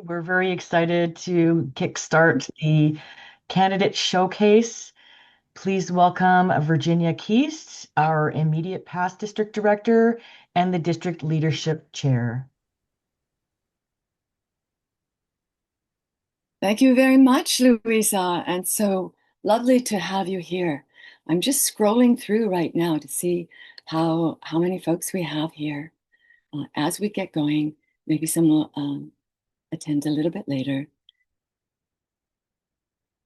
We're very excited to kickstart the candidate showcase. Please welcome Virginia Keast, our immediate past district director and the district leadership chair. Thank you very much, Louisa, and so lovely to have you here. I'm just scrolling through right now to see how many folks we have here. As we get going, maybe some will attend a little bit later.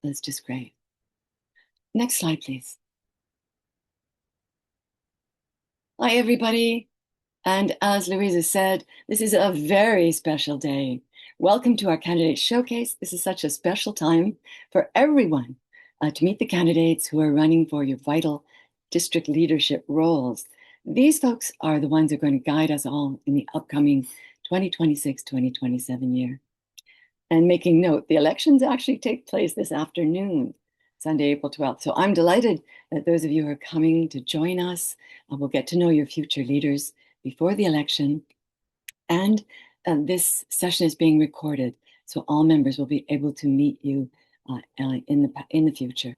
That's just great. Next slide, please. Hi, everybody. And as Louisa said, this is a very special day. Welcome to our candidate showcase. This is such a special time for everyone to meet the candidates who are running for your vital district leadership roles. These folks are the ones who are going to guide us all in the upcoming 2026-2027 year. And making note, the elections actually take place this afternoon, Sunday, April 12th. So I'm delighted that those of you who are coming to join us will get to know your future leaders before the election. And this session is being recorded, so all members will be able to meet you in the future.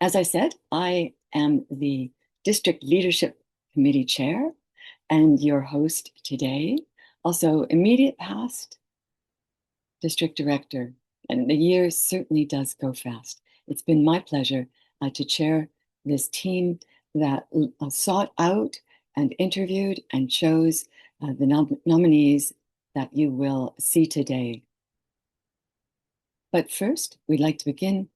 As I said, I am the District Leadership Committee Chair and your host today. Also, immediate past District Director, and the year certainly does go fast. It's been my pleasure to chair this team that sought out and interviewed and chose the nominees that you will see today. But first, we'd like to begin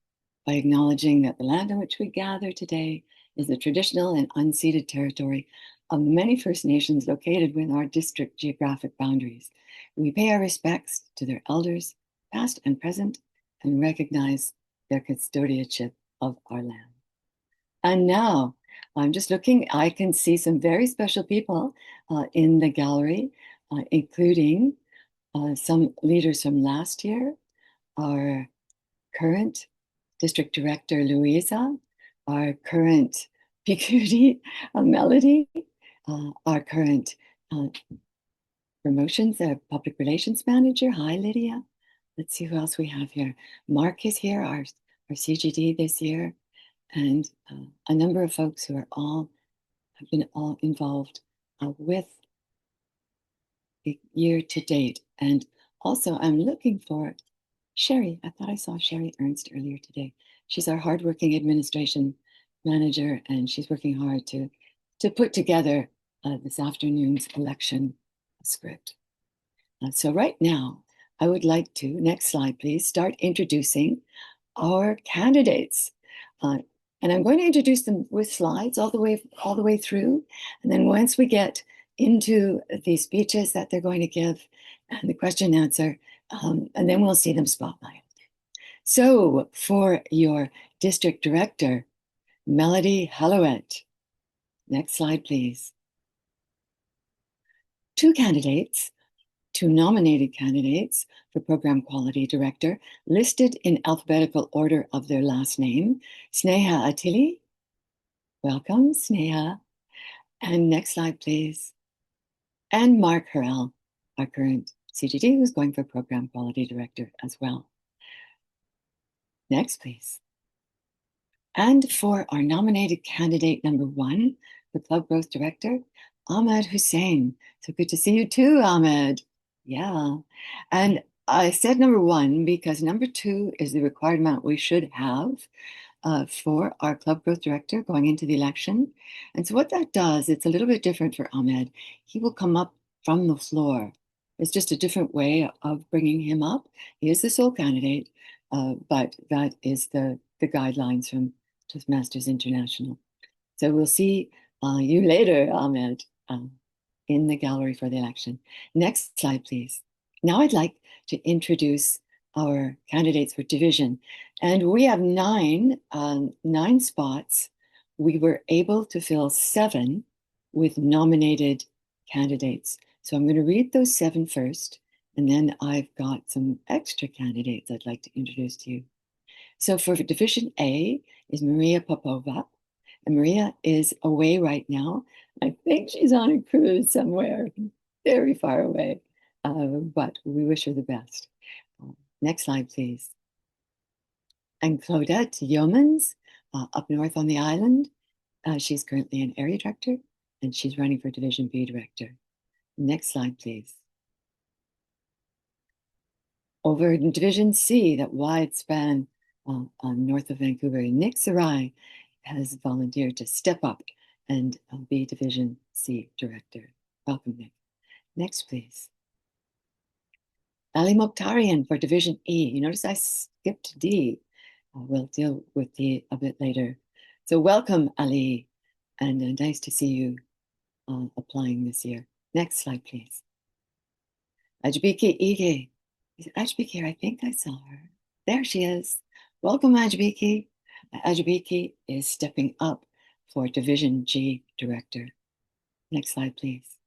by acknowledging that the land on which we gather today is the traditional and unceded territory of many First Nations located within our district geographic boundaries. We pay our respects to their elders, past and present, and recognize their custodianship of our land. And now, I'm just looking, I can see some very special people in the gallery, including some leaders from last year, our current District Director, Louisa, our current PQD, Melody, our current promotions, Public Relations Manager. Hi, Lydia. Let's see who else we have here. Mark is here, our CGD this year, and a number of folks who have been all involved with the year to date. And also, I'm looking for Sherry. I thought I saw Sherry Ernst earlier today. She's our hardworking administration manager, and she's working hard to put together this afternoon's election script. So right now, I would like to, next slide please, start introducing our candidates. And I'm going to introduce them with slides all the way through. And then once we get into the speeches that they're going to give and the question and answer, and then we'll see them spotlighted. So for your district director, Melody Hallowett. Next slide, please. Two nominated candidates for Program Quality Director, listed in alphabetical order of their last name. Sneha Attili. Welcome, Sneha. And next slide, please. And Mark Harrell, our current CGD, who's going for Program Quality Director as well. Next, please. And for our nominated candidate number one, the Club Growth Director, Ahmed Hussein. So good to see you too, Ahmed. Yeah. And I said number one because number two is the required amount we should have for our Club Growth Director going into the election. And so what that does, it's a little bit different for Ahmed. He will come up from the floor. It's just a different way of bringing him up. He is the sole candidate, but that is the guidelines from Toastmasters International. So we'll see you later, Ahmed, in the gallery for the election. Next slide, please. Now I'd like to introduce our candidates for division. And we have nine spots. We were able to fill 7 with nominated candidates. So I'm going to read those 7 first, and then I've got some extra candidates I'd like to introduce to you. So for Division A is Maria Popova, and Maria is away right now. I think she's on a cruise somewhere very far away, but we wish her the best. Next slide, please. And Claudette Yeomans, up north on the island. She's currently an area director, and she's running for Division B director. Next slide, please. Over in Division C, that wide span north of Vancouver, Nick Sarai has volunteered to step up and be Division C director. Welcome, Nick. Next, please. Ali Mokhtarian for Division E. You notice I skipped D. We'll deal with D a bit later. So welcome, Ali, and nice to see you applying this year. Next slide, please. Ajbiki Ige. Is Ajbiki here? I think I saw her. There she is. Welcome, Ajbiki. Ajbiki is stepping up for Division G director. Next slide, please.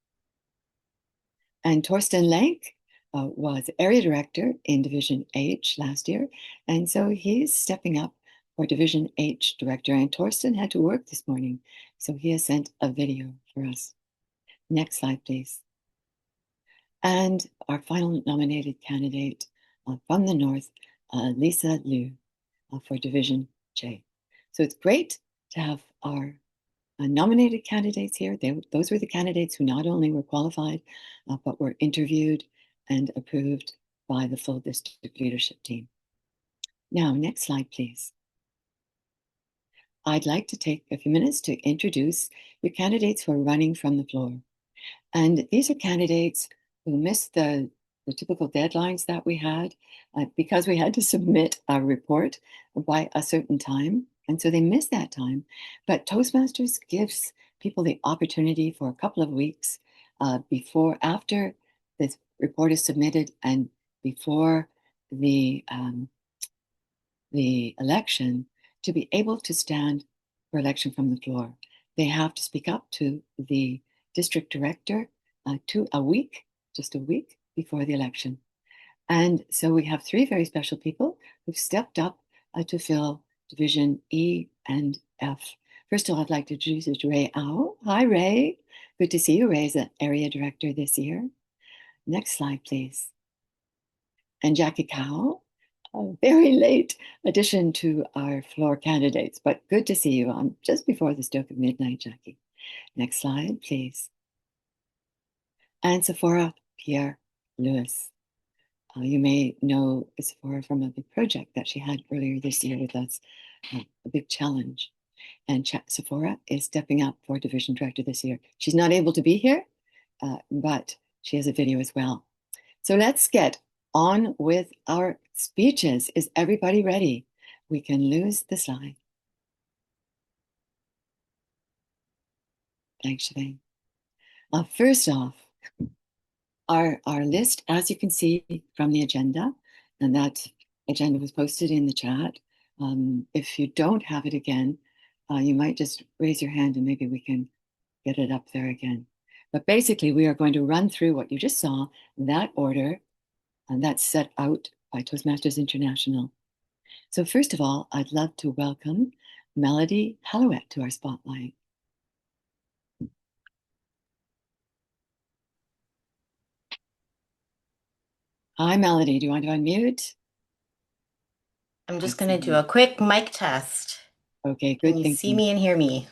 And Torsten Lenk was area director in Division H last year, and so he's stepping up for Division H director. And Torsten had to work this morning, so he has sent a video for us. Next slide, please. And our final nominated candidate from the north, Lisa Liu, for Division J. So it's great to have our nominated candidates here. Those were the candidates who not only were qualified, but were interviewed and approved by the full district leadership team. Now, next slide, please. I'd like to take a few minutes to introduce your candidates who are running from the floor. And these are candidates who missed the typical deadlines that we had because we had to submit a report by a certain time. And so they missed that time. But Toastmasters gives people the opportunity for a couple of weeks after this report is submitted and before the election to be able to stand for election from the floor. They have to speak up to the district director just a week before the election. And so we have three very special people who've stepped up to fill Division E and F. First of all, I'd like to introduce Ray Au. Hi, Ray. Good to see you. Ray is an area director this year. Next slide, please. And Jackie Cow, a very late addition to our floor candidates, but good to see you on just before the stroke of midnight, Jackie. Next slide, please. And Sephora Pierre Lewis. You may know Sephora from a big project that she had earlier this year with us, a big challenge. And Sephora is stepping up for division director this year. She's not able to be here, but she has a video as well. So let's get on with our speeches. Is everybody ready? We can lose the slide. Thanks, Siobhan. First off, our list, as you can see from the agenda, and that agenda was posted in the chat. If you don't have it again, you might just raise your hand and maybe we can get it up there again. But basically, we are going to run through what you just saw, that order, and that's set out by Toastmasters International. So first of all, I'd love to welcome Melody Hallowett to our spotlight. Hi, Melody. Do you want to unmute? I'm just going to do a quick mic test. Okay, good. Can you see me and hear me?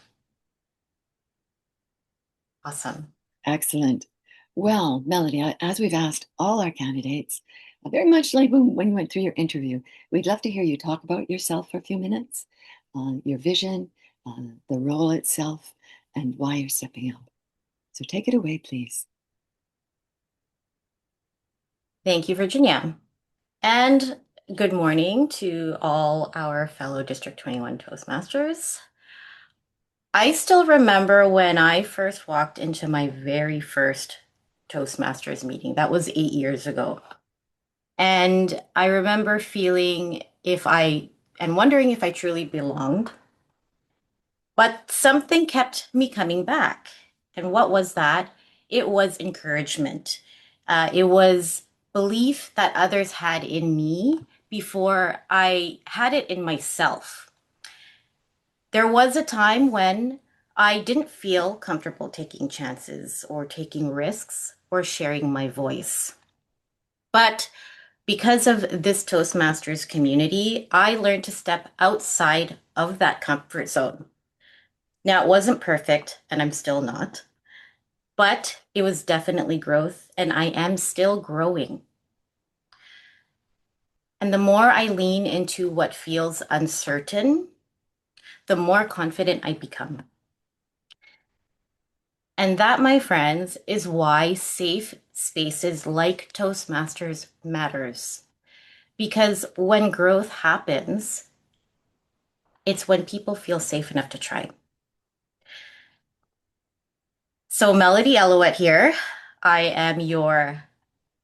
Awesome. Excellent. Well, Melody, as we've asked all our candidates, very much like when you went through your interview, we'd love to hear you talk about yourself for a few minutes, your vision, the role itself, and why you're stepping up. So take it away, please. Thank you, Virginia. And good morning to all our fellow District 21 Toastmasters. I still remember when I first walked into my very first Toastmasters meeting. That was 8 years ago. And I remember feeling wondering if I truly belonged. But something kept me coming back. And what was that? It was encouragement. It was belief that others had in me before I had it in myself. There was a time when I didn't feel comfortable taking chances or taking risks or sharing my voice. But Because of this Toastmasters community, I learned to step outside of that comfort zone. Now, it wasn't perfect, and I'm still not, but it was definitely growth, and I am still growing. And the more I lean into what feels uncertain, the more confident I become. And that, my friends, is why safe spaces like Toastmasters matters. Because when growth happens, it's when people feel safe enough to try. So Melody Elouette here. I am your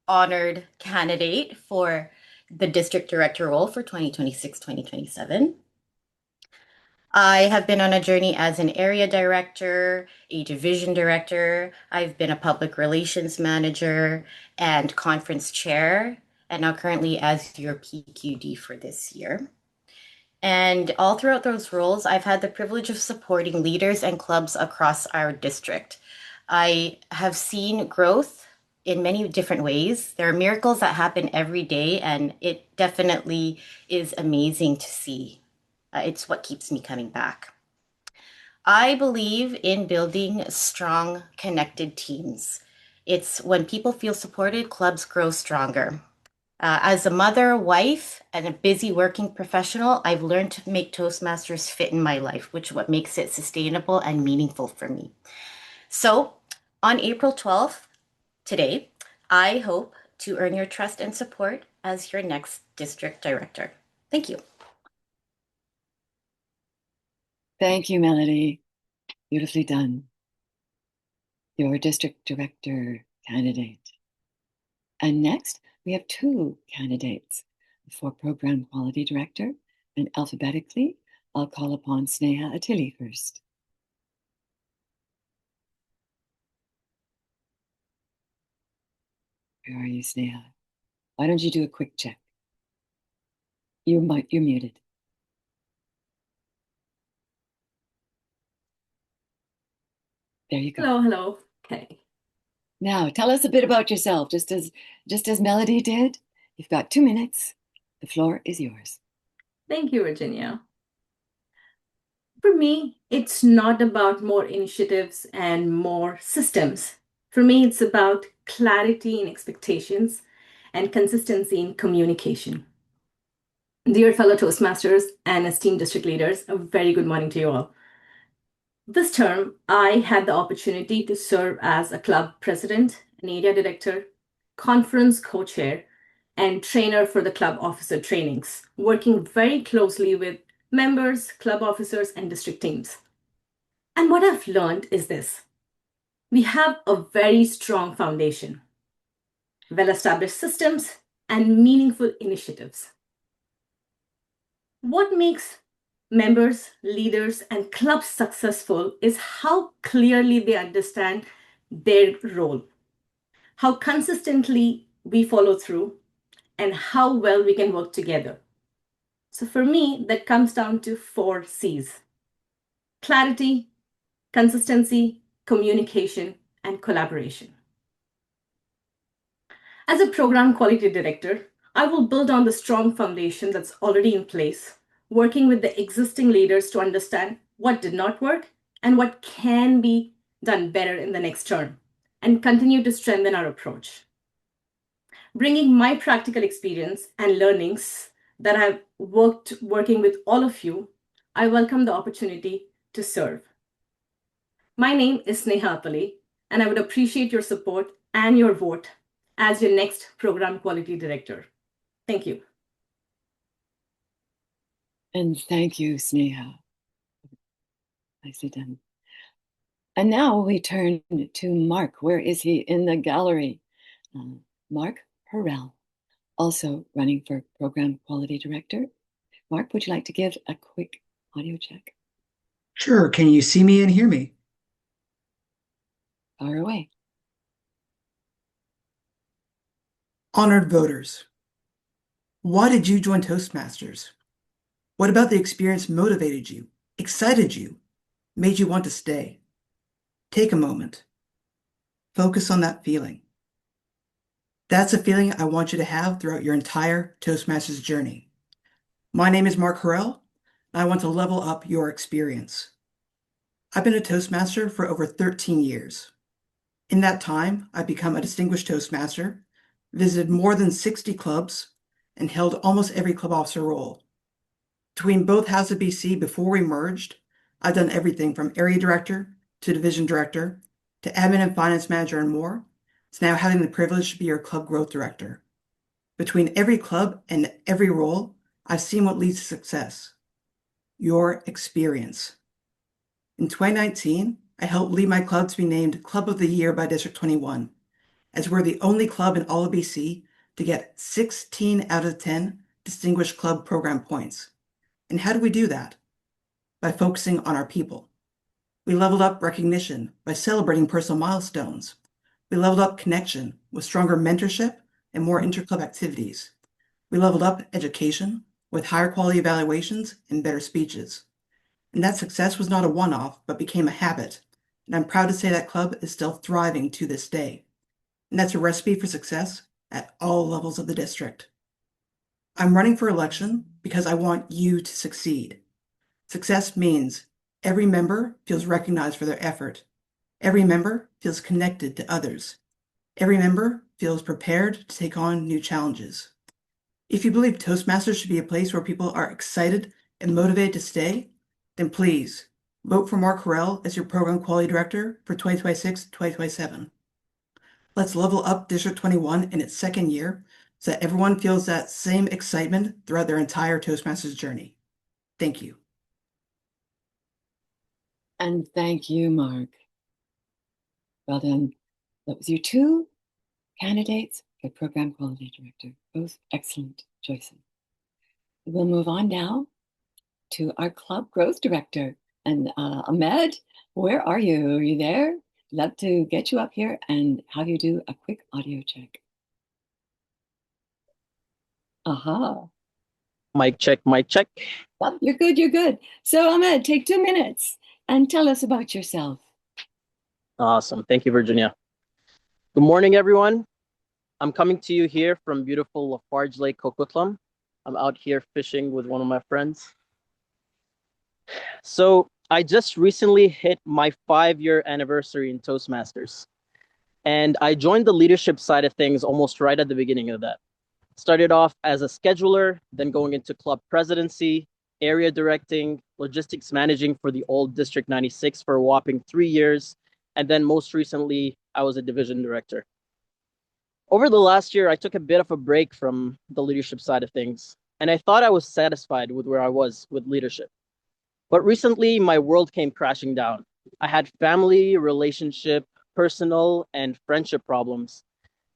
honored candidate for the district director role for 2026-2027. I have been on a journey as an area director, a division director. I've been a public relations manager and conference chair, and now currently as your PQD for this year. And all throughout those roles, I've had the privilege of supporting leaders and clubs across our district. I have seen growth in many different ways. There are miracles that happen every day, and it definitely is amazing to see. It's what keeps me coming back. I believe in building strong, connected teams. It's when people feel supported, clubs grow stronger. As a mother, wife, and a busy working professional, I've learned to make Toastmasters fit in my life, which is what makes it sustainable and meaningful for me. So, on April 12th, today, I hope to earn your trust and support as your next district director. Thank you. Thank you, Melody. Beautifully done. Your district director candidate. And next, we have two candidates for program quality director. And alphabetically, I'll call upon Sneha Attili first. Where are you, Sneha? Why don't you do a quick check? You're muted. There you go. Hello. Okay. Now, tell us a bit about yourself, just as Melody did. You've got 2 minutes. The floor is yours. Thank you, Virginia. For me, it's not about more initiatives and more systems. For me, it's about clarity in expectations and consistency in communication. Dear fellow Toastmasters and esteemed district leaders, a very good morning to you all. This term, I had the opportunity to serve as a club president, an area director, conference co-chair, and trainer for the club officer trainings, working very closely with members, club officers, and district teams. And what I've learned is this: we have a very strong foundation, well-established systems, and meaningful initiatives. What makes members, leaders, and clubs successful is how clearly they understand their role, how consistently we follow through, and how well we can work together. So for me, that comes down to 4 C's: clarity, consistency, communication, and collaboration. As a program quality director, I will build on the strong foundation that's already in place, working with the existing leaders to understand what did not work and what can be done better in the next term, and continue to strengthen our approach. Bringing my practical experience and learnings that I've working with all of you, I welcome the opportunity to serve. My name is Sneha Attili, and I would appreciate your support and your vote as your next program quality director. Thank you. And thank you, Sneha. Nicely done. And now we turn to Mark. Where is he? In the gallery. Mark Harrell, also running for program quality director. Mark, would you like to give a quick audio check? Sure. Can you see me and hear me? Fire away. Honored voters, why did you join Toastmasters? What about the experience motivated you, excited you, made you want to stay? Take a moment. Focus on that feeling. That's a feeling I want you to have throughout your entire Toastmasters journey. My name is Mark Harrell, and I want to level up your experience. I've been a Toastmaster for over 13 years. In that time, I've become a distinguished Toastmaster, visited more than 60 clubs, and held almost every club officer role. Between both Houses of BC before we merged, I've done everything from area director to division director to admin and finance manager and more, to now having the privilege to be your club growth director. Between every club and every role, I've seen what leads to success: your experience. In 2019, I helped lead my club to be named Club of the Year by District 21, as we're the only club in all of BC to get 16 out of 10 Distinguished Club Program points. And how do we do that? By focusing on our people. We leveled up recognition by celebrating personal milestones. We leveled up connection with stronger mentorship and more interclub activities. We leveled up education with higher quality evaluations and better speeches. And that success was not a one-off, but became a habit. And I'm proud to say that club is still thriving to this day. And that's a recipe for success at all levels of the district. I'm running for election because I want you to succeed. Success means every member feels recognized for their effort. Every member feels connected to others. Every member feels prepared to take on new challenges. If you believe Toastmasters should be a place where people are excited and motivated to stay, then please vote for Mark Harrell as your Program Quality Director for 2026-2027. Let's level up District 21 in its second year so that everyone feels that same excitement throughout their entire Toastmasters journey. Thank you. And thank you, Mark. Well done. That was your two candidates for Program Quality Director. Both excellent choices. We'll move on now to our Club Growth Director. And Ahmed, where are you? Are you there? Love to get you up here and have you do a quick audio check. Aha. Mic check, mic check. Well, you're good, you're good. So Ahmed, take 2 minutes and tell us about yourself. Awesome. Thank you, Virginia. Good morning, everyone. I'm coming to you here from beautiful Lafarge Lake, Coquitlam. I'm out here fishing with one of my friends. So I just recently hit my 5-year anniversary in Toastmasters. And I joined the leadership side of things almost right at the beginning of that. Started off as a scheduler, then going into club presidency, area directing, logistics managing for the old District 96 for a whopping 3 years. And then most recently, I was a division director. Over the last year, I took a bit of a break from the leadership side of things, and I thought I was satisfied with where I was with leadership. But recently, my world came crashing down. I had family, relationship, personal, and friendship problems.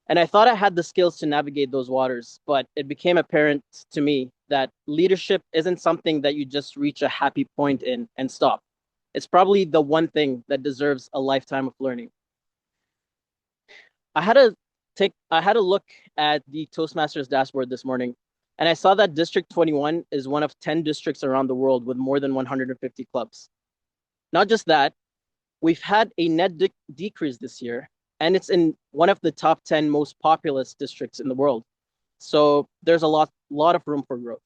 And I thought I had the skills to navigate those waters, but it became apparent to me that leadership isn't something that you just reach a happy point in and stop. It's probably the one thing that deserves a lifetime of learning. I had a look at the Toastmasters dashboard this morning, and I saw that District 21 is one of 10 districts around the world with more than 150 clubs. Not just that, we've had a net decrease this year, and it's in one of the top 10 most populous districts in the world. So there's a lot of room for growth.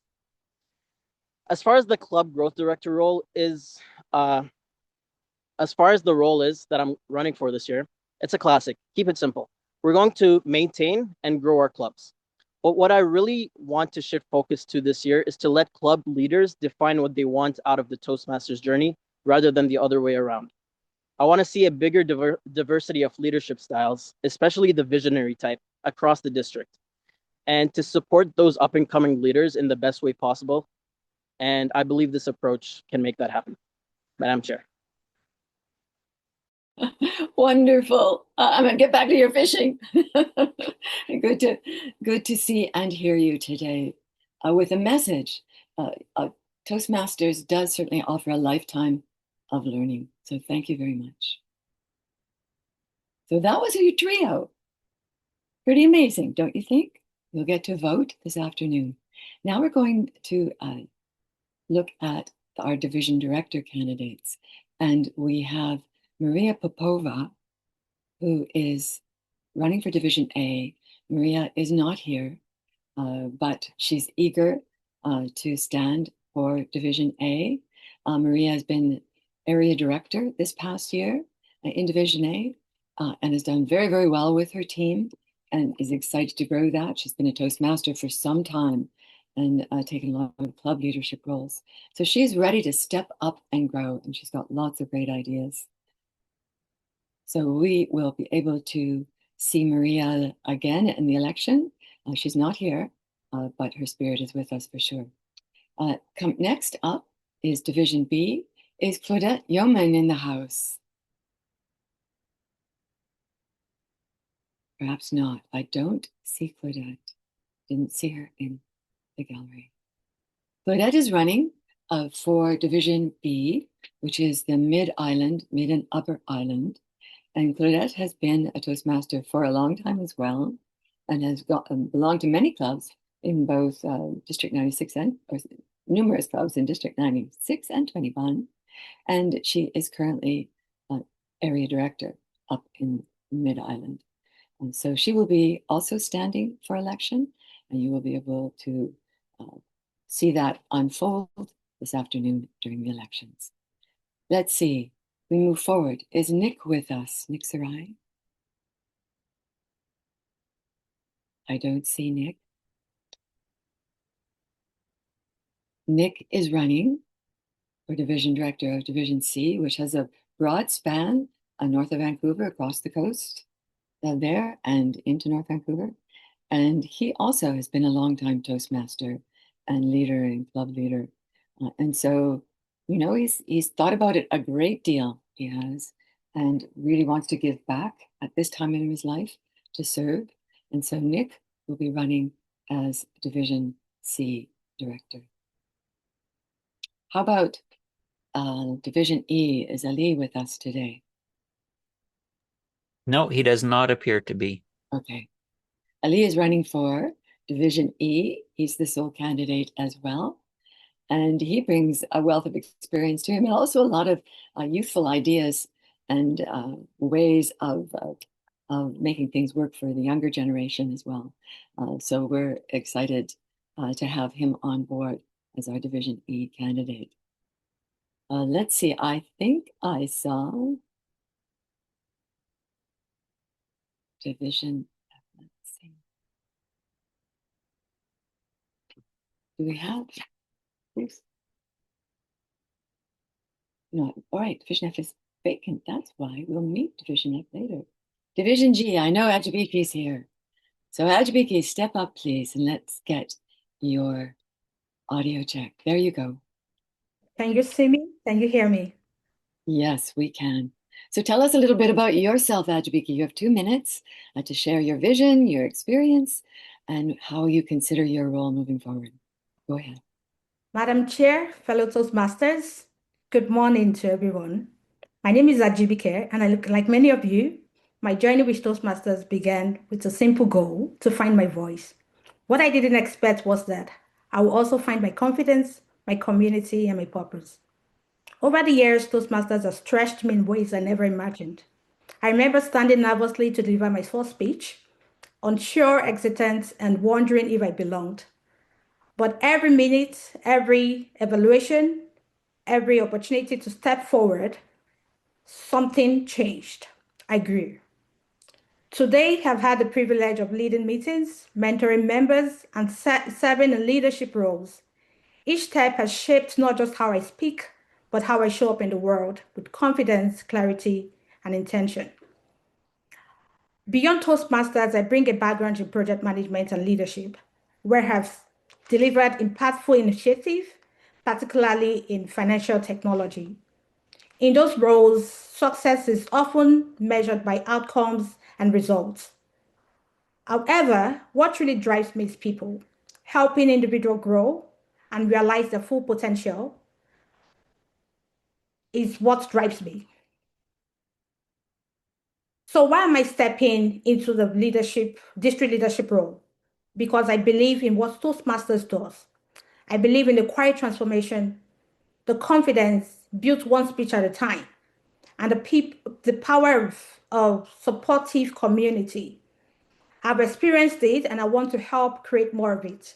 As far as the club growth director role is, as far as the role is that I'm running for this year, it's a classic. Keep it simple. We're going to maintain and grow our clubs. But what I really want to shift focus to this year is to let club leaders define what they want out of the Toastmasters journey rather than the other way around. I want to see a bigger diversity of leadership styles, especially the visionary type, across the district, and to support those up-and-coming leaders in the best way possible. And I believe this approach can make that happen. Madam Chair. Wonderful. I'm going to get back to your fishing. Good to see and hear you today with a message. Toastmasters does certainly offer a lifetime of learning. So thank you very much. So that was your trio. Pretty amazing, don't you think? You'll get to vote this afternoon. Now we're going to look at our division director candidates. And we have Maria Popova, who is running for Division A, Maria is not here, but she's eager to stand for Division A. Maria has been area director this past year in Division A and has done very, very well with her team and is excited to grow that. She's been a Toastmaster for some time and taken a lot of club leadership roles. So she's ready to step up and grow, and she's got lots of great ideas. So we will be able to see Maria again in the election. She's not here, but her spirit is with us for sure. Next up is Division B. Is Claudette Yeoman in the house? Perhaps not. I don't see Claudette. Didn't see her in the gallery. Claudette is running for Division B, which is the Mid-Island, Mid and Upper Island. And Claudette has been a Toastmaster for a long time as well, and has belonged to many clubs in both District 96 or numerous clubs in District 96 and 21. And she is currently area director up in Mid-Island. And so she will be also standing for election, and you will be able to see that unfold this afternoon during the elections. Let's see. We move forward. Is Nick with us? Nick Sarai? I don't see Nick. Nick is running for Division Director of Division C, which has a broad span north of Vancouver, across the coast there and into North Vancouver. And he also has been a longtime Toastmaster and leader and club leader. And so, you know, he's thought about it a great deal, he has, and really wants to give back at this time in his life to serve. And so Nick will be running as Division C Director. How about Division E? Is Ali with us today? No, he does not appear to be. Okay. Ali is running for Division E. He's the sole candidate as well. And he brings a wealth of experience to him, and also a lot of youthful ideas and ways of making things work for the younger generation as well. So we're excited to have him on board as our Division E candidate. Let's see, I think I saw Division, let's see. Do we have, please? No, all right, Division F is vacant. That's why we'll meet Division F later. Division G, I know Ajibiki's here. So Ajibiki, step up, please, and let's get your audio check. There you go. Can you see me? Can you hear me? Yes, we can. So tell us a little bit about yourself, Ajibiki. You have 2 minutes to share your vision, your experience, and how you consider your role moving forward. Go ahead. Madam Chair, fellow Toastmasters, good morning to everyone. My name is Ajibike, and like many of you, my journey with Toastmasters began with a simple goal to find my voice. What I didn't expect was that I will also find my confidence, my community, and my purpose. Over the years, Toastmasters has stretched me in ways I never imagined. I remember standing nervously to deliver my first speech, unsure, hesitant, and wondering if I belonged. But every minute, every evaluation, every opportunity to step forward, something changed. I grew. Today, I've had the privilege of leading meetings, mentoring members, and serving in leadership roles. Each step has shaped not just how I speak, but how I show up in the world with confidence, clarity, and intention. Beyond Toastmasters, I bring a background in project management and leadership, where I've delivered impactful initiatives, particularly in financial technology. In those roles, success is often measured by outcomes and results. However, what really drives me is people, helping individuals grow and realize their full potential is what drives me. So why am I stepping into the district leadership role? Because I believe in what Toastmasters does. I believe in the quiet transformation, the confidence built one speech at a time, and the power of supportive community. I've experienced it and I want to help create more of it.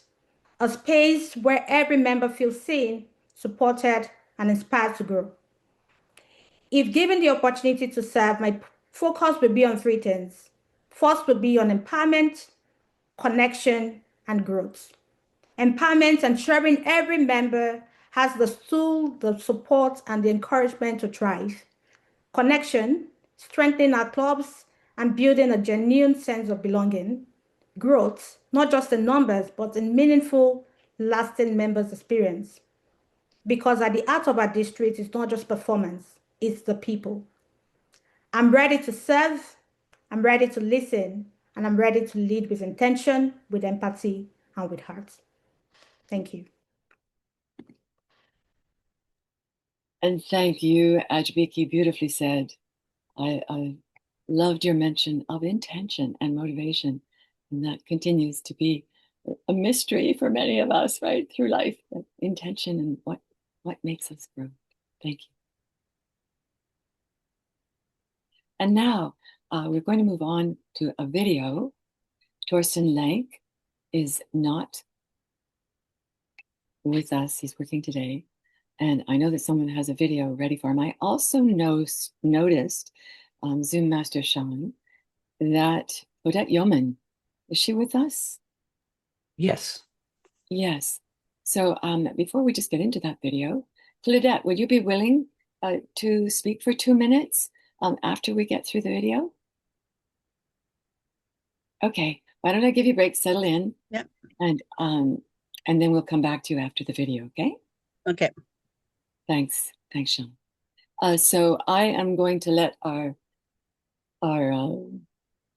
A space where every member feels seen, supported, and inspired to grow. If given the opportunity to serve, my focus will be on three things. First will be on empowerment, connection, and growth. Empowerment, ensuring every member has the tool, the support, and the encouragement to thrive. Connection, strengthening our clubs and building a genuine sense of belonging. Growth, not just in numbers, but in meaningful, lasting members' experience. Because at the heart of our district is not just performance, it's the people. I'm ready to serve, I'm ready to listen, and I'm ready to lead with intention, with empathy, and with heart. Thank you. And thank you, Ajbiki, beautifully said. I loved your mention of intention and motivation, and that continues to be a mystery for many of us, right, through life, intention and what makes us grow. Thank you. And now we're going to move on to a video. Torsten Lenk is not with us. He's working today. And I know that someone has a video ready for him. I also noticed, Zoom Master Sean, that Odette Yeoman, is she with us? Yes. Yes. So before we just get into that video, Claudette, would you be willing to speak for 2 minutes after we get through the video? Okay, why don't I give you a break, settle in. Yep. And then we'll come back to you after the video, okay? Okay. Thanks, Sean. So I am going to let our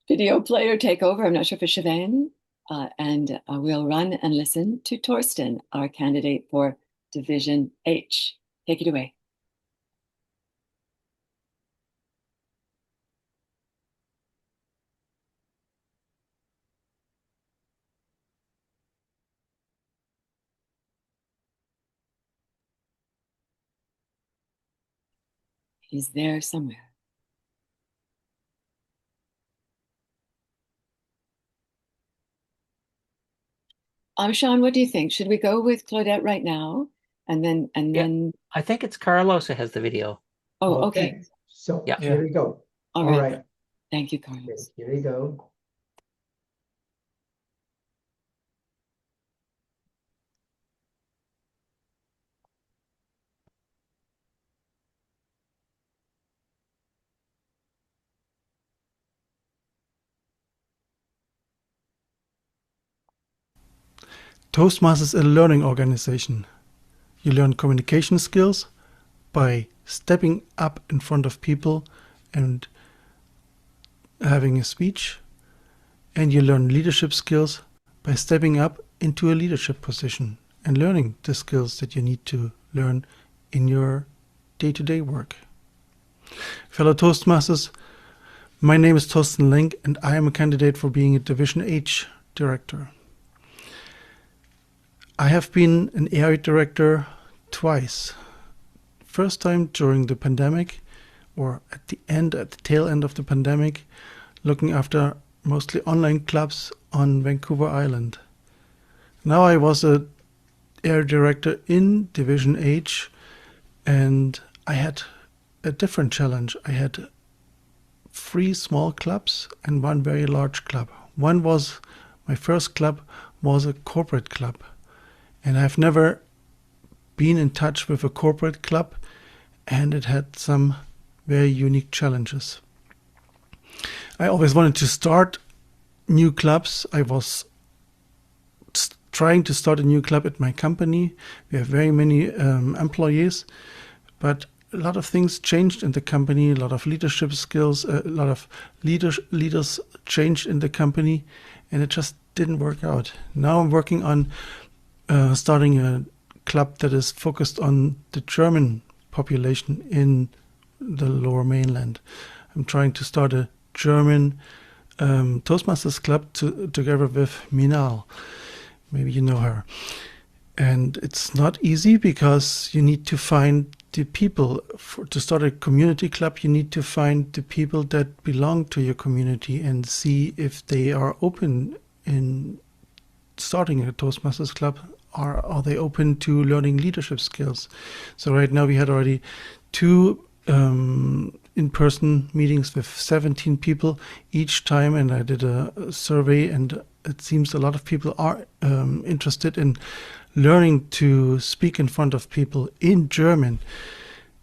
video player take over. I'm not sure if it's Siobhan. And we'll run and listen to Torsten, our candidate for Division H. Take it away. He's there somewhere. Sean, what do you think? Should we go with Claudette right now? And then I think it's Carlos who has the video. Oh, okay. So Yeah. here we go. All right. Thank you, Carlos. Yes, here we go. Toastmasters is a learning organization. You learn communication skills by stepping up in front of people and having a speech. And you learn leadership skills by stepping up into a leadership position and learning the skills that you need to learn in your day-to-day work. Fellow Toastmasters, my name is Torsten Lenk and I am a candidate for being a Division H director. I have been an area director twice. First time during the pandemic, or at the tail end of the pandemic, looking after mostly online clubs on Vancouver Island. Now I was an area director in Division H, and I had a different challenge. I had 3 small clubs and 1 very large club. My first club was a corporate club. And I've never been in touch with a corporate club, and it had some very unique challenges. I always wanted to start new clubs. I was trying to start a new club at my company. We have very many employees, but a lot of things changed in the company, a lot of leadership skills, a lot of leaders changed in the company, and it just didn't work out. Now I'm working on starting a club that is focused on the German population in the Lower Mainland. I'm trying to start a German Toastmasters club together with Minal. Maybe you know her. And it's not easy because you need to find the people. To start a community club, you need to find the people that belong to your community and see if they are open in starting a Toastmasters club. Are they open to learning leadership skills? So right now we had already two in-person meetings with 17 people each time, and I did a survey, and it seems a lot of people are interested in learning to speak in front of people in German.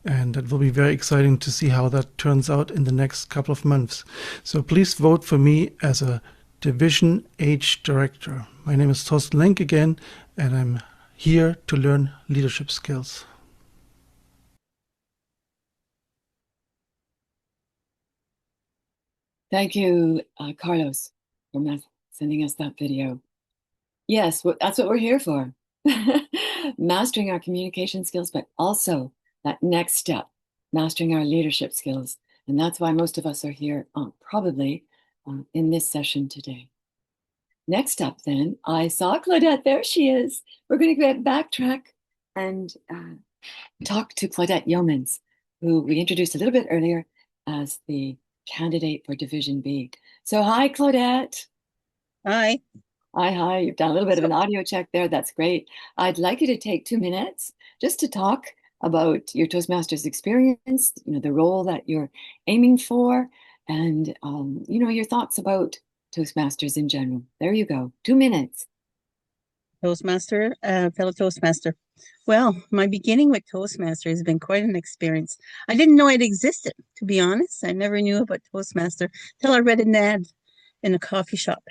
And it will be very exciting to see how that turns out in the next couple of months. So please vote for me as a Division H Director. My name is Thorsten Lenk again, and I'm here to learn leadership skills. Thank you, Carlos, for sending us that video. Yes, that's what we're here for. Mastering our communication skills, but also that next step, mastering our leadership skills. And that's why most of us are here, probably in this session today. Next up, then, I saw Claudette. There she is. We're going to backtrack and talk to Claudette Yeomans, who we introduced a little bit earlier as the candidate for Division B. So hi, Claudette. Hi. Hi. You've done a little bit of an audio check there. That's great. I'd like you to take 2 minutes just to talk about your Toastmasters experience, the role that you're aiming for, and, your thoughts about Toastmasters in general. There you go. 2 minutes. Toastmaster, fellow Toastmaster. Well, my beginning with Toastmaster has been quite an experience. I didn't know it existed, to be honest. I never knew about Toastmaster till I read an ad in a coffee shop.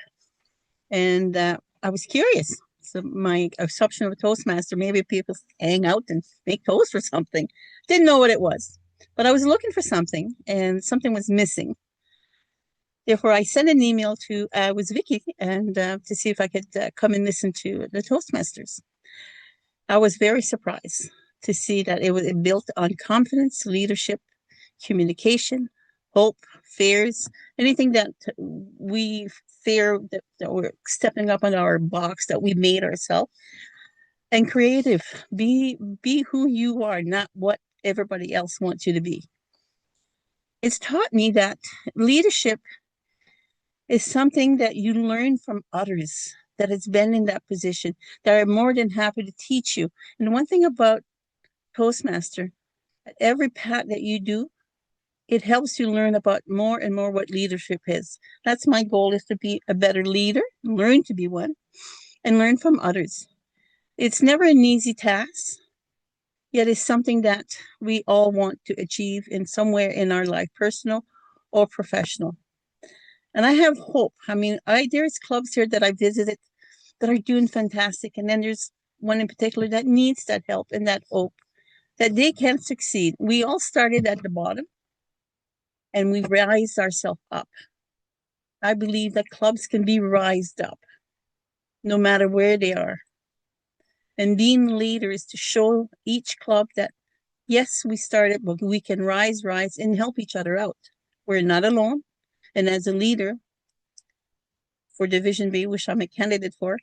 And I was curious. So my assumption of a Toastmaster, maybe people hang out and make toast or something. Didn't know what it was. But I was looking for something, and something was missing. Therefore, I sent an email to was Vicky and to see if I could come and listen to the Toastmasters. I was very surprised to see that it was built on confidence, leadership, communication, hope, fears, anything that we fear that we're stepping up on our box that we made ourselves, and creative. Be who you are, not what everybody else wants you to be. It's taught me that leadership is something that you learn from others that has been in that position, that are more than happy to teach you. And one thing about Toastmaster, at every pat that you do, it helps you learn about more and more what leadership is. That's my goal, is to be a better leader, learn to be one, and learn from others. It's never an easy task, yet it's something that we all want to achieve in somewhere in our life, personal or professional. And I have hope. I mean, there's clubs here that I visited that are doing fantastic. And then there's one in particular that needs that help and that hope that they can succeed. We all started at the bottom and we raised ourselves up. I believe that clubs can be raised up no matter where they are. And being leader is to show each club that, yes, we started, but we can rise, and help each other out. We're not alone. And as a leader for Division B, which I'm a candidate for,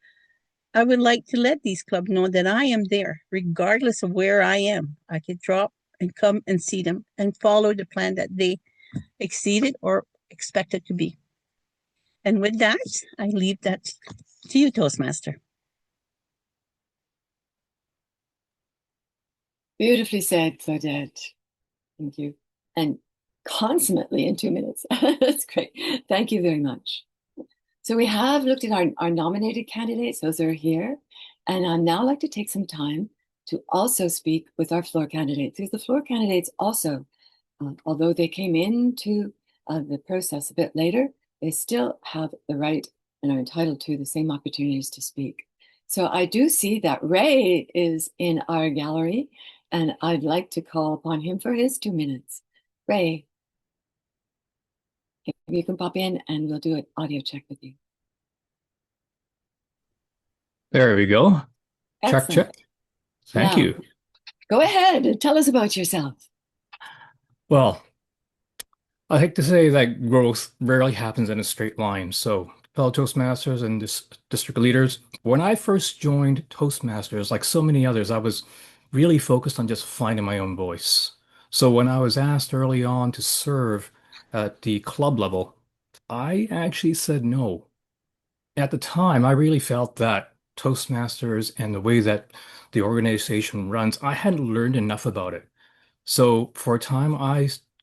I would like to let these clubs know that I am there, regardless of where I am. I can drop and come and see them and follow the plan that they exceeded or expected to be. And with that, I leave that to you, Toastmaster. Beautifully said, Claudette. Thank you. And consummately in 2 minutes. That's great. Thank you very much. So we have looked at our nominated candidates. Those are here. And I'd now like to take some time to also speak with our floor candidates, because the floor candidates also, although they came into the process a bit later, they still have the right and are entitled to the same opportunities to speak. So I do see that Ray is in our gallery, and I'd like to call upon him for his 2 minutes. Ray, if you can pop in and we'll do an audio check with you. There we go. Excellent. Check. Thank Now, you. Go ahead and tell us about yourself. Well, I hate to say that growth rarely happens in a straight line. So, fellow Toastmasters and district leaders, when I first joined Toastmasters, like so many others, I was really focused on just finding my own voice. So when I was asked early on to serve at the club level, I actually said no. At the time, I really felt that Toastmasters and the way that the organization runs, I hadn't learned enough about it. So for a time,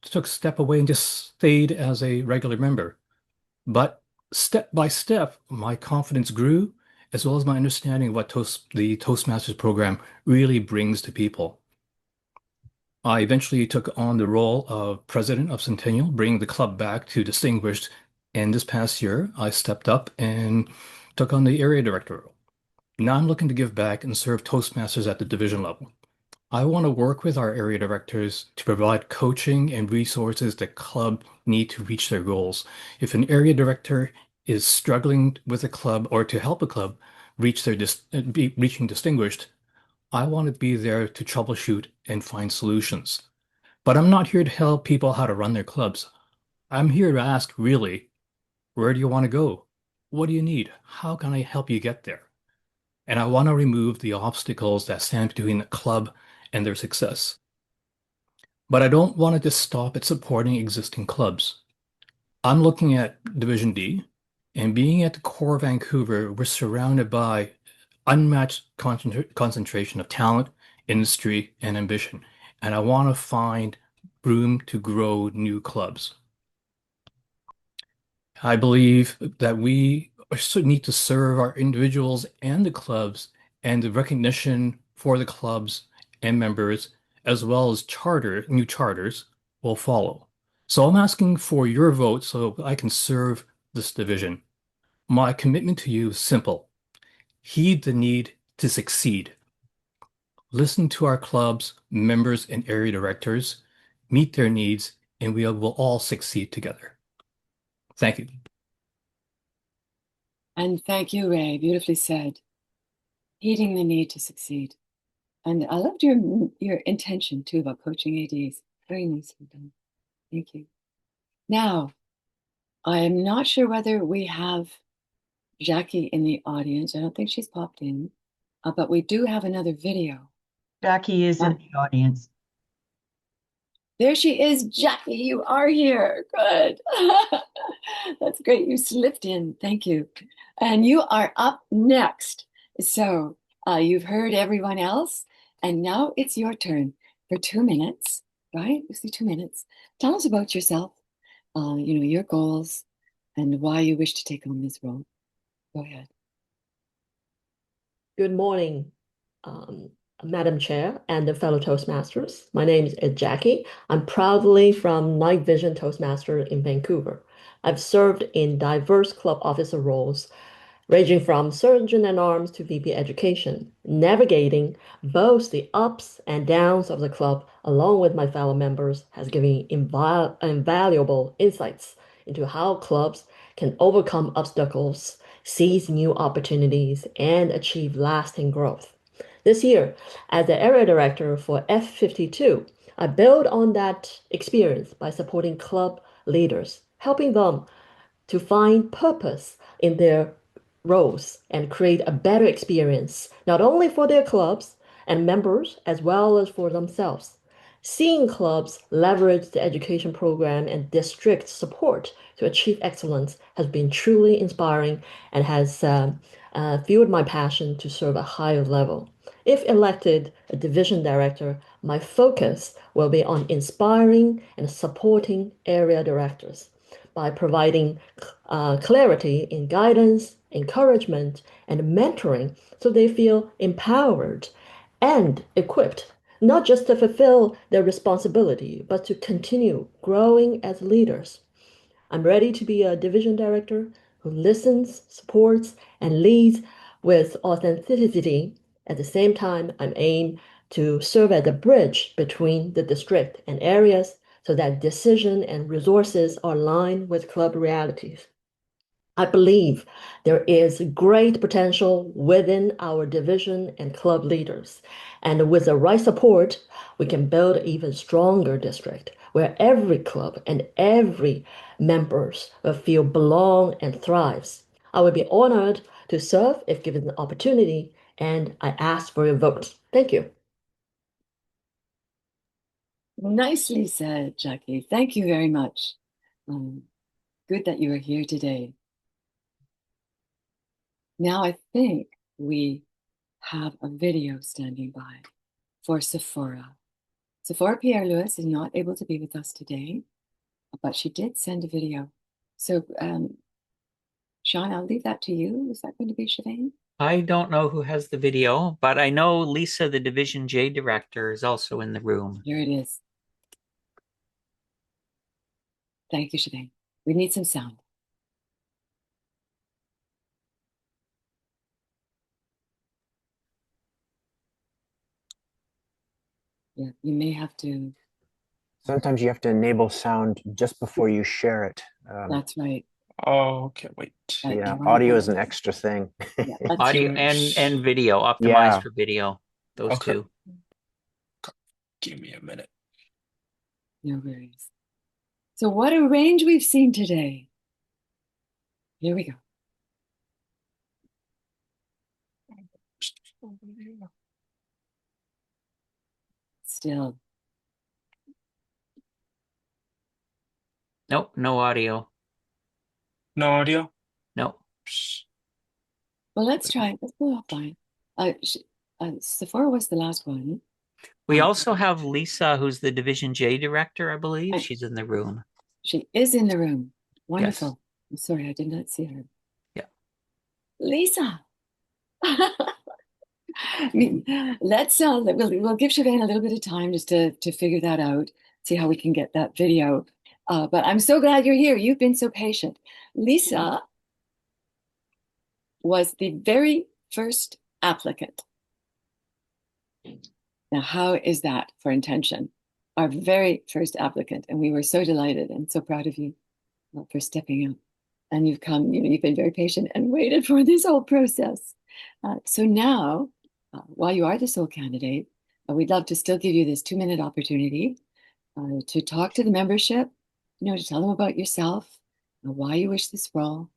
took a step away and just stayed as a regular member. But step by step, my confidence grew, as well as my understanding of what the Toastmasters program really brings to people. I eventually took on the role of president of Centennial, bringing the club back to distinguished. And this past year, I stepped up and took on the area director role. Now I'm looking to give back and serve Toastmasters at the division level. I want to work with our area directors to provide coaching and resources that club need to reach their goals. If an area director is struggling with a club or to help a club reach reaching distinguished, I want to be there to troubleshoot and find solutions. But I'm not here to help people how to run their clubs. I'm here to ask really, where do you want to go? What do you need? How can I help you get there? And I want to remove the obstacles that stand between the club and their success. But I don't want to just stop at supporting existing clubs. I'm looking at Division D, and being at the core of Vancouver, we're surrounded by unmatched concentration of talent, industry, and ambition. And I want to find room to grow new clubs. I believe that we need to serve our individuals and the clubs, and the recognition for the clubs and members, as well as new charters, will follow. So I'm asking for your vote so I can serve this division. My commitment to you is simple. Heed the need to succeed. Listen to our clubs, members, and area directors, meet their needs, and we will all succeed together. Thank you. And thank you, Ray. Beautifully said. Heeding the need to succeed. And I loved your intention too about coaching ADs. Very nicely done. Thank you. Now, I am not sure whether we have Jackie in the audience. I don't think she's popped in, but we do have another video. Jackie is in the audience. There she is, Jackie. You are here. Good. That's great. You slipped in. Thank you. And you are up next. So you've heard everyone else, and now it's your turn for 2 minutes, right? You see 2 minutes. Tell us about yourself, your goals, and why you wish to take on this role. Go ahead. Good morning, Madam Chair and the fellow Toastmasters. My name is Jackie. I'm proudly from Night Vision Toastmaster in Vancouver. I've served in diverse club officer roles, ranging from Surgeon at Arms to VP Education, navigating both the ups and downs of the club along with my fellow members has given invaluable insights into how clubs can overcome obstacles, seize new opportunities, and achieve lasting growth. This year, as the area director for F52, I built on that experience by supporting club leaders, helping them to find purpose in their roles and create a better experience, not only for their clubs and members, as well as for themselves. Seeing clubs leverage the education program and district support to achieve excellence has been truly inspiring and has fueled my passion to serve a higher level. If elected a division director, my focus will be on inspiring and supporting area directors by providing clarity in guidance, encouragement, and mentoring so they feel empowered and equipped, not just to fulfill their responsibility, but to continue growing as leaders. I'm ready to be a division director who listens, supports, and leads with authenticity. At the same time, I'm aimed to serve as a bridge between the district and areas so that decision and resources are aligned with club realities. I believe there is great potential within our division and club leaders. And with the right support, we can build an even stronger district where every club and every members will feel belong and thrives. I would be honored to serve if given the opportunity, and I ask for your vote. Thank you. Nicely said, Jackie. Thank you very much. Good that you are here today. Now I think we have a video standing by for Sephora. Sephora Pierre-Louis is not able to be with us today, but she did send a video. So, Sean, I'll leave that to you. Is that going to be Siobhan? I don't know who has the video, but I know Lisa, the Division J director, is also in the room. Here it is. Thank you, Siobhan. We need some sound. Yeah, you may have to. Sometimes you have to enable sound just before you share it. That's right. Oh, okay, wait. Yeah, audio is an extra thing. Yeah, Audio and video, optimized Yeah. for video. Those Okay. two. Give me a minute. No worries. So what a range we've seen today. Here we go. Still. Nope, no audio. No audio? No. Well, let's try it. Let's go offline. Sephora was the last one. We also have Lisa, who's the Division J director, I believe. She's in the room. She is in the room. Wonderful. Yes. I'm sorry, I did not see her. Yeah. Lisa. I mean, we'll give Siobhan a little bit of time just to figure that out, see how we can get that video. But I'm so glad you're here. You've been so patient. Lisa was the very first applicant. Now, how is that for intention? Our very first applicant, and we were so delighted and so proud of you for stepping up. And you've come, you've been very patient and waited for this whole process. So now, while you are the sole candidate, we'd love to still give you this 2-minute opportunity to talk to the membership, to tell them about yourself, why you wish this role,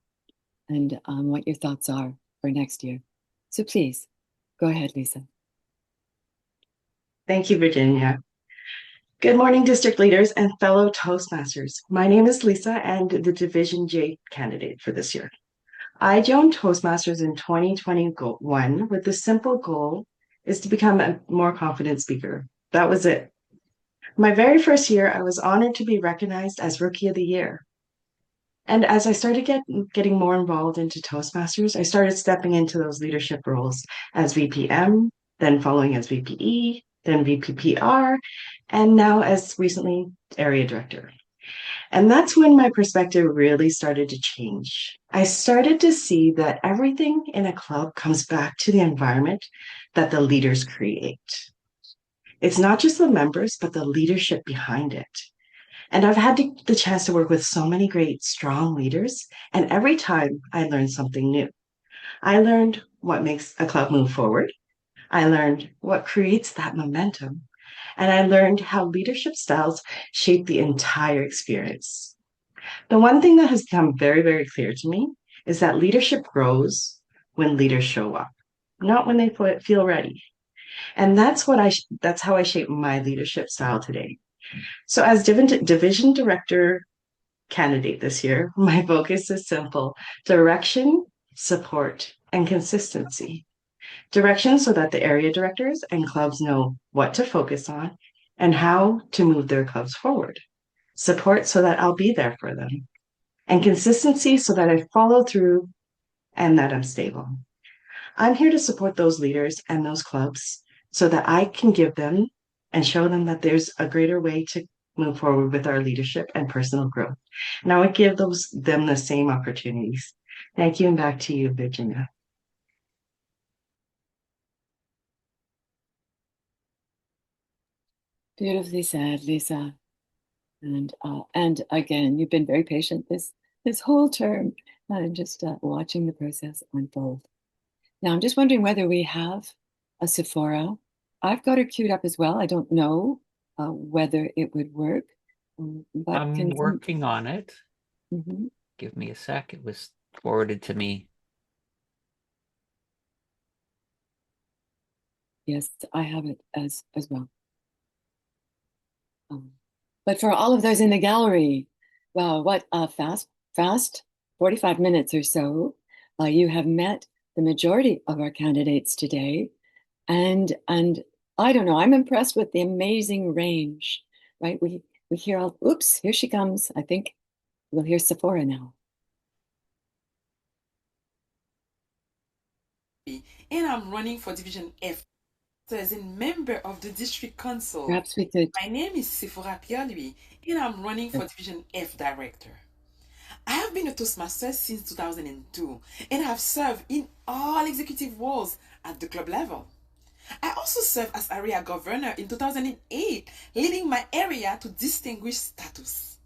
and what your thoughts are for next year. So please, go ahead, Lisa. Thank you, Virginia. Good morning, district leaders and fellow Toastmasters. My name is Lisa and the Division J candidate for this year. I joined Toastmasters in 2021 with the simple goal is to become a more confident speaker. That was it. My very first year, I was honored to be recognized as Rookie of the Year. And as I started getting more involved into Toastmasters, I started stepping into those leadership roles as VPM, then following as VPE, then VPPR, and now as recently area director. And that's when my perspective really started to change. I started to see that everything in a club comes back to the environment that the leaders create. It's not just the members, but the leadership behind it. And I've had the chance to work with so many great, strong leaders, and every time I learned something new. I learned what makes a club move forward. I learned what creates that momentum. And I learned how leadership styles shape the entire experience. The one thing that has become very, very clear to me is that leadership grows when leaders show up, not when they feel ready. And that's how I shape my leadership style today. So as division director candidate this year, my focus is simple: direction, support, and consistency. Direction so that the area directors and clubs know what to focus on and how to move their clubs forward. Support so that I'll be there for them. And consistency so that I follow through and that I'm stable. I'm here to support those leaders and those clubs so that I can give them and show them that there's a greater way to move forward with our leadership and personal growth. And I would give them the same opportunities. Thank you, and back to you, Virginia. Beautifully said, Lisa. And again, you've been very patient this whole term. I'm just watching the process unfold. Now, I'm just wondering whether we have a Sephora. I've got her queued up as well. I don't know whether it would work. But I'm working on it. Mm-hmm. Give me a sec. It was forwarded to me. Yes, I have it as well. But for all of those in the gallery, wow, what a fast 45 minutes or so. You have met the majority of our candidates today. And I don't know, I'm impressed with the amazing range, right? We hear all, oops, here she comes. I think we'll hear Sephora now. And I'm running for Division F. So as a member of the District Council, Perhaps we could. my name is Sephora Pierre-Louis, and I'm running for Division F Director. I have been a Toastmaster since 2002 and have served in all executive roles at the club level. I also served as area governor in 2008, leading my area to distinguished status.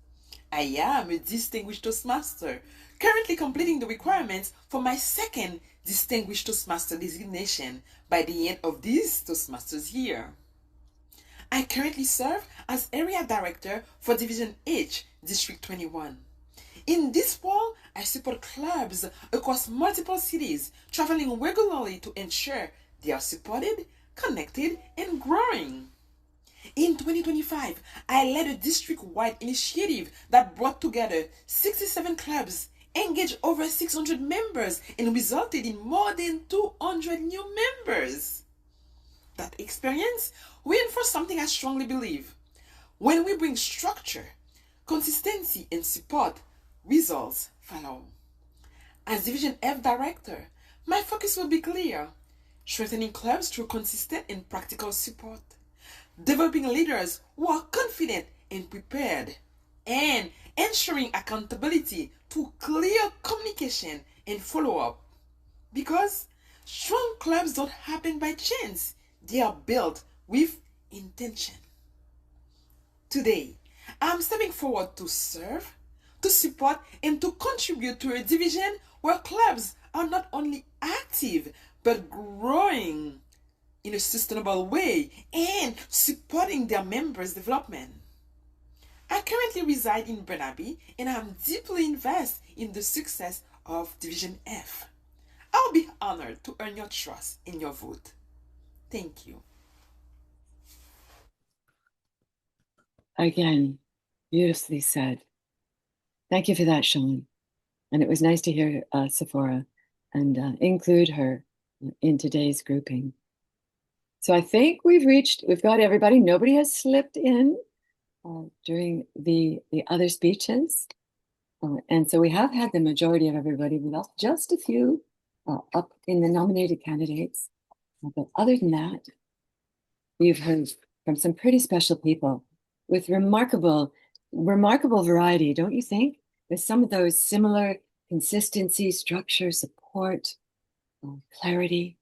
I am a distinguished Toastmaster, currently completing the requirements for my second distinguished Toastmaster designation by the end of this Toastmasters year. I currently serve as area director for Division H, District 21. In this role, I support clubs across multiple cities, traveling regularly to ensure they are supported, connected, and growing. In 2025, I led a district-wide initiative that brought together 67 clubs, engaged over 600 members, and resulted in more than 200 new members. That experience reinforced something I strongly believe. When we bring structure, consistency, and support, results follow. As Division F Director, my focus will be clear: strengthening clubs through consistent and practical support, developing leaders who are confident and prepared, and ensuring accountability through clear communication and follow-up. Because strong clubs don't happen by chance, they are built with intention. Today, I'm stepping forward to serve, to support, and to contribute to a division where clubs are not only active but growing in a sustainable way and supporting their members' development. I currently reside in Burnaby and I'm deeply invested in the success of Division F. I'll be honored to earn your trust and your vote. Thank you. Again, beautifully said. Thank you for that, Sean. And it was nice to hear Sephora and include her in today's grouping. So I think we've got everybody. Nobody has slipped in during the other speeches. And so we have had the majority of everybody. We lost just a few up in the nominated candidates. But other than that, we've heard from some pretty special people with remarkable variety, don't you think? With some of those similar consistency, structure, support, clarity,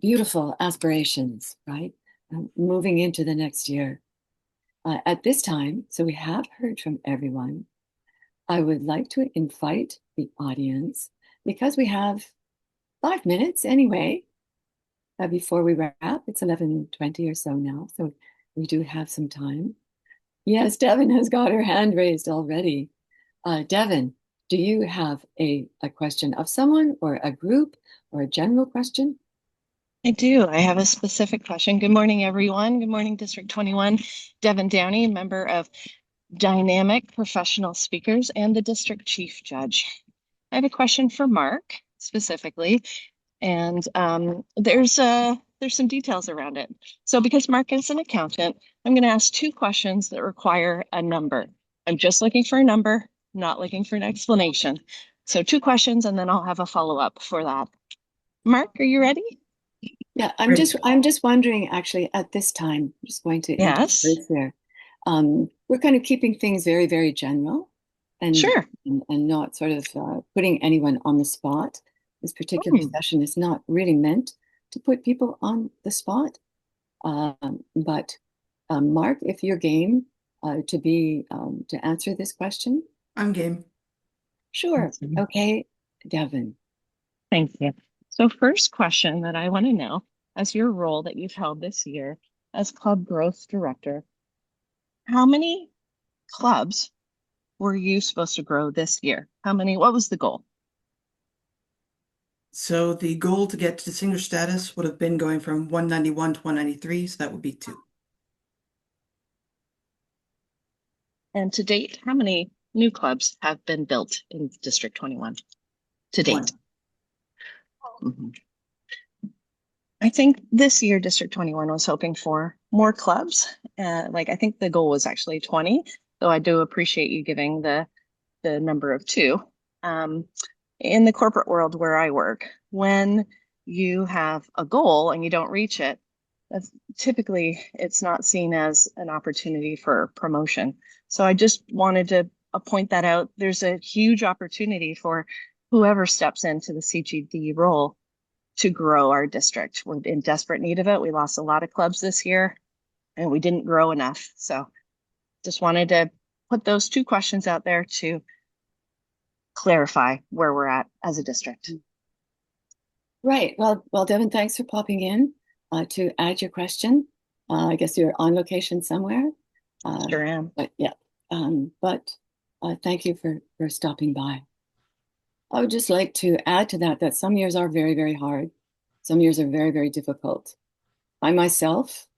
beautiful aspirations, right? Moving into the next year. At this time, so we have heard from everyone. I would like to invite the audience, because we have 5 minutes anyway, before we wrap. It's 11:20 or so now, so we do have some time. Yes, Devin has got her hand raised already. Devin, do you have a question of someone or a group or a general question? I do. I have a specific question. Good morning, everyone. Good morning, District 21. Devin Downey, member of Dynamic Professional Speakers and the District Chief Judge. I have a question for Mark specifically, and there's some details around it. So because Mark is an accountant, I'm going to ask 2 questions that require a number. I'm just looking for a number, not looking for an explanation. So 2 questions, and then I'll have a follow-up for that. Mark, are you ready? Yeah, I'm just wondering, actually, at this time, I'm just going to yes there. We're kind of keeping things very, very general, and sure, and not sort of putting anyone on the spot. This particular session is not really meant to put people on the spot. But Mark, if you're game to answer this question, I'm game. Sure. Okay, Devin. Thank you. So first question that I want to know, as your role that you've held this year as Club Growth Director, how many clubs were you supposed to grow this year? What was the goal? So the goal to get to distinguished status would have been going from 191 to 193, so that would be 2. And to date, how many new clubs have been built in District 21 to date? Mhm. I think this year District 21 was hoping for more clubs. I think the goal was actually 20, so I do appreciate you giving the number of two. In the corporate world where I work, when you have a goal and you don't reach it, that's typically it's not seen as an opportunity for promotion. So I just wanted to point that out. There's a huge opportunity for whoever steps into the CGD role to grow our district. We're in desperate need of it. We lost a lot of clubs this year and we didn't grow enough. So just wanted to put those two questions out there to clarify where we're at as a district. Right. Well, Devin, thanks for popping in to add your question. I guess you're on location somewhere. Sure am. But yeah. Thank you for stopping by. I would just like to add to that some years are very, very hard. Some years are very, very difficult. I myself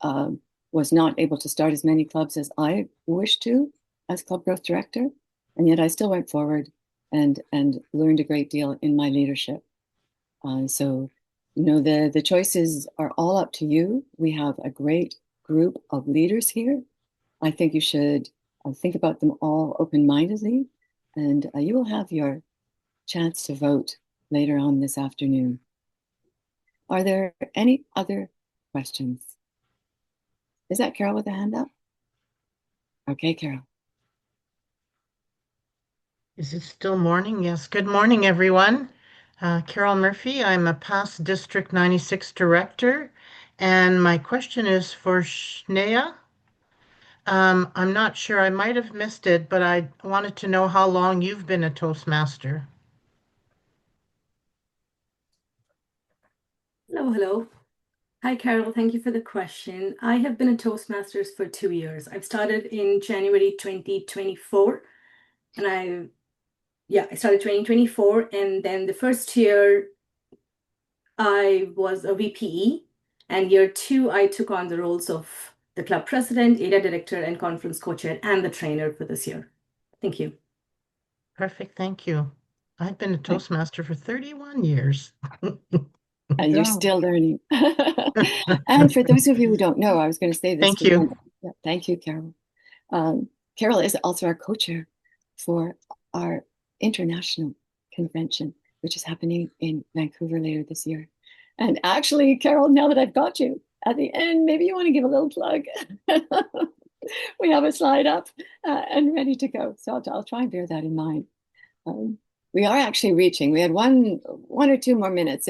was not able to start as many clubs as I wished to as club growth director, and yet I still went forward and learned a great deal in my leadership. So, the choices are all up to you. We have a great group of leaders here. I think you should think about them all open-mindedly, and you will have your chance to vote later on this afternoon. Are there any other questions? Is that Carol with a hand up? Okay, Carol. Is it still morning? Yes. Good morning, everyone. Carol Murphy. I'm a past District 96 director, and my question is for Shnea. I'm not sure. I might have missed it, but I wanted to know how long you've been a Toastmaster. Hello. Hi, Carol. Thank you for the question. I have been a Toastmasters for 2 years. I've started in January 2024, and I started 2024, and then the first year I was a VPE, and year 2 I took on the roles of the club president, area director, and conference co-chair, and the trainer for this year. Thank you. Perfect. Thank you. I've been a Toastmaster for 31 years. And you're still learning. And for those of you who don't know, I was going to say this. Thank you. Yeah, thank you, Carol. Carol is also our co-chair for our international convention, which is happening in Vancouver later this year. And actually, Carol, now that I've got you at the end, maybe you want to give a little plug. We have a slide up and ready to go. So I'll try and bear that in mind. We are actually reaching. We had one or two more minutes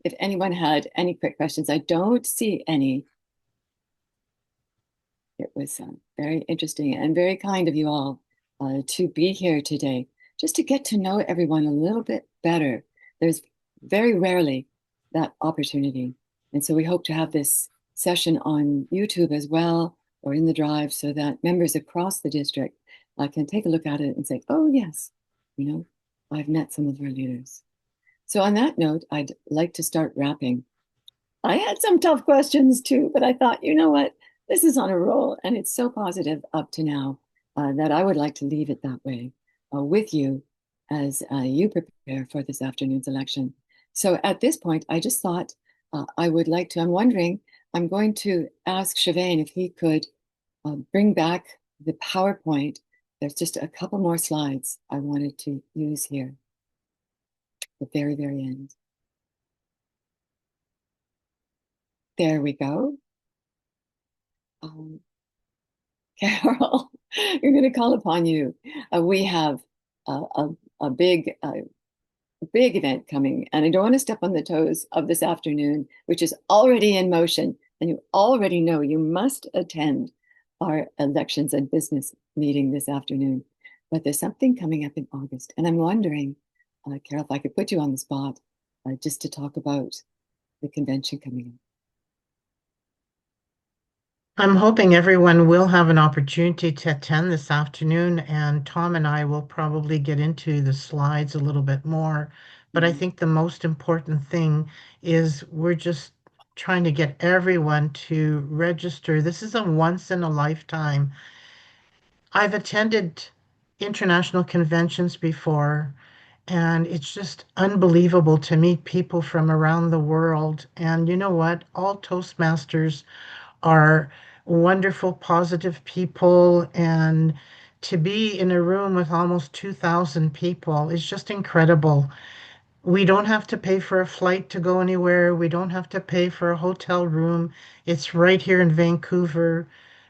if anyone had any quick questions. I don't see any. It was very interesting and very kind of you all to be here today, just to get to know everyone a little bit better. There's very rarely that opportunity. And so we hope to have this session on YouTube as well, or in the drive, so that members across the district can take a look at it and say, oh yes, I've met some of our leaders. So on that note, I'd like to start wrapping. I had some tough questions too, but I thought, you know what? This is on a roll and it's so positive up to now that I would like to leave it that way with you as you prepare for this afternoon's election. So at this point, I just thought I would like to, I'm going to ask Siobhan if he could bring back the PowerPoint. There's just a couple more slides I wanted to use here. The very, very end. There we go. Carol, we're going to call upon you. We have a big event coming, and I don't want to step on the toes of this afternoon, which is already in motion, and you already know you must attend our elections and business meeting this afternoon. But there's something coming up in August, and I'm wondering, Carol, if I could put you on the spot just to talk about the convention coming up. I'm hoping everyone will have an opportunity to attend this afternoon, and Tom and I will probably get into the slides a little bit more. But I think the most important thing is we're just trying to get everyone to register. This is a once in a lifetime I've attended international conventions before, and it's just unbelievable to meet people from around the world. And you know what? All Toastmasters are wonderful, positive people. And to be in a room with almost 2,000 people is just incredible. We don't have to pay for a flight to go anywhere. We don't have to pay for a hotel room. It's right here in Vancouver.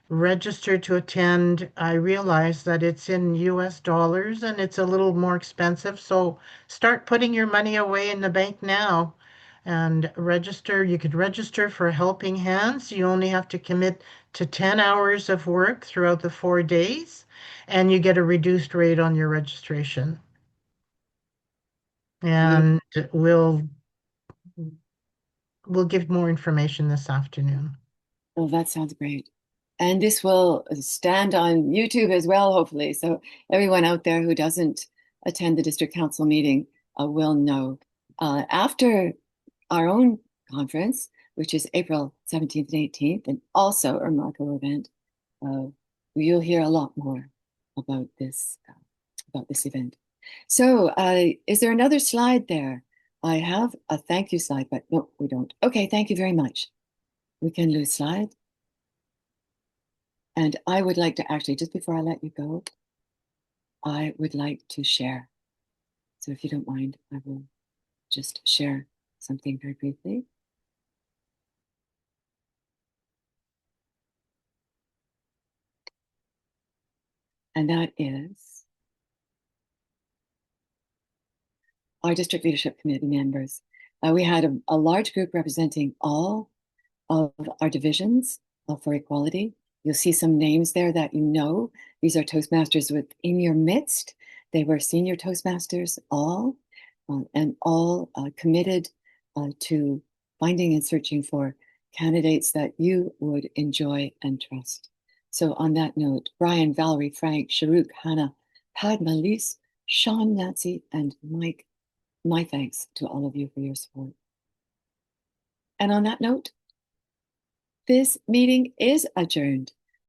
Register to attend. I realize that it's in US dollars and it's a little more expensive. So start putting your money away in the bank now and register. You could register for Helping Hands. You only have to commit to 10 hours of work throughout the 4 days, and you get a reduced rate on your registration. And we'll give more information this afternoon. Well, that sounds great. And this will stand on YouTube as well, hopefully. So everyone out there who doesn't attend the district council meeting will know. After our own conference, which is April 17th and 18th, and also a remarkable event, you'll hear a lot more about this event. So is there another slide there? I have a thank you slide, but no, we don't. Okay, thank you very much. We can lose slide. And I would like to actually, just before I let you go, I would like to share. So if you don't mind, I will just share something very briefly. And that is our district leadership committee members. We had a large group representing all of our divisions for equality. You'll see some names there that you know. These are Toastmasters within your midst. They were senior Toastmasters, all, and all committed to finding and searching for candidates that you would enjoy and trust. So on that note, Brian, Valerie, Frank, Sharuk, Hannah, Padma, Lise, Sean, Nancy, and Mike, my thanks to all of you for your support. And on that note, this meeting is adjourned.